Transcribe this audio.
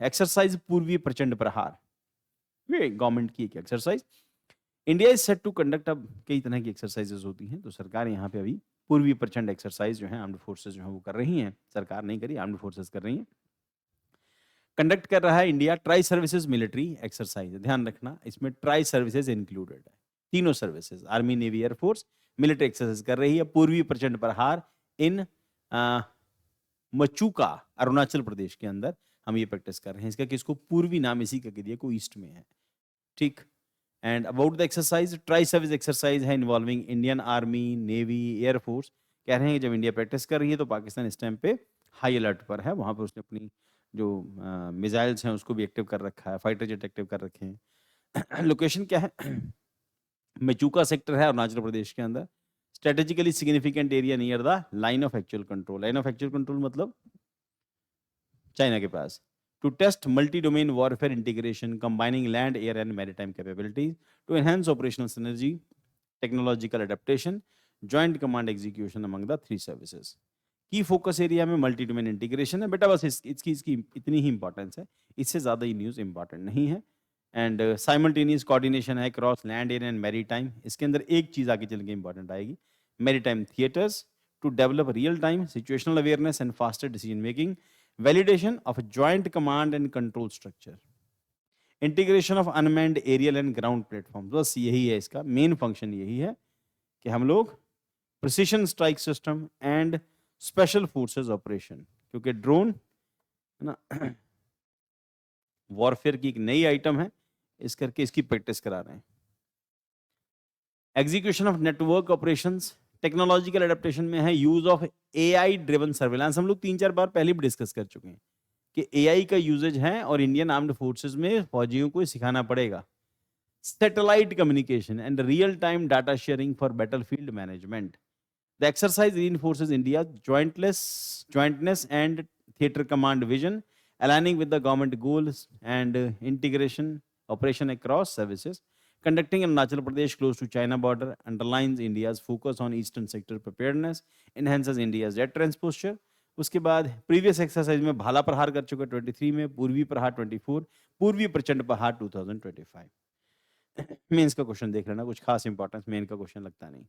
Exercise पूर्वी प्रचंड प्रहार, ये गवर्नमेंट की एक exercise. India is set to conduct, अब कई तरह की एक्सरसाइजेज होती हैं, तो सरकार यहाँ पे अभी पूर्वी प्रचंड एक्सरसाइज जो है आर्म्ड फोर्सेज जो है वो कर रही हैं, सरकार नहीं करी, आर्म्ड फोर्सेज कर रही हैं। कंडक्ट कर रहा है India tri services military exercise, ध्यान रखना इसमें ट्राई सर्विसेज इंक्लूडेड है, तीनों services army navy air force military exercise कर रही है पूर्वी प्रचंड प्रहार इन मचूका अरुणाचल प्रदेश के अंदर हम ये प्रैक्टिस कर रहे हैं। इसका किसको पूर्वी नाम इसी का दिया को ईस्ट में है, ठीक। And about the exercise, tri service exercise है involving Indian army navy air force. कह रहे हैं कि जब इंडिया प्रैक्टिस कर रही है तो पाकिस्तान इस टाइम पे हाई अलर्ट पर है, वहां पर उसने अपनी जो मिसाइल्स हैं उसको भी एक्टिव कर रखा है, फाइटर जेट एक्टिव कर रखे हैं। लोकेशन क्या है? मेचूका सेक्टर है अरुणाचल प्रदेश के अंदर, strategically significant area near the line of actual control. Line of actual control मतलब चाइना के पास। To test multi domain warfare integration combining land air and maritime capabilities to enhance operational synergy, technological adaptation, joint command execution among the three services. की focus area में multi domain integration है बेटा, बस इसकी इतनी ही importance है, इससे ज्यादा ये न्यूज इंपॉर्टेंट नहीं है। एंड साइमल्टेनियस कोऑर्डिनेशन है cross land air and maritime. इसके अंदर एक चीज आगे चल के इंपॉर्टेंट आएगी, maritime theatres to develop real time situational awareness and faster decision making, validation of joint command and control structure, integration of unmanned aerial and ground platform. बस यही है इसका मेन फंक्शन, यही है कि हम लोग precision strike system and special forces operation, क्योंकि ड्रोन है ना वॉरफेयर की एक नई आइटम है, इस करके इसकी प्रैक्टिस करा रहे हैं। Execution of network operations, technological adaptation में है use of AI driven surveillance. हम लोग 3-4 बार पहले भी डिस्कस कर चुके हैं कि एआई का यूजेज है और इंडियन आर्म्ड फोर्सेस में फौजियों को सिखाना पड़ेगा। Satellite communication and real time data sharing for battlefield management. The exercise reinforces India's jointness and theater command vision, aligning with the government goals and integration operation across services. Conducting in Arunachal Pradesh close to China border underlines India's focus on eastern sector preparedness, enhances India's deterrence posture. उसके बाद previous exercise में भाला प्रहार कर चुके 23 में, पूर्वी प्रहार 24, पूर्वी प्रचंड प्रहार 2025। मेंस का क्वेश्चन देख लेना, कुछ खास इंपॉर्टेंस मेन का क्वेश्चन लगता नहीं।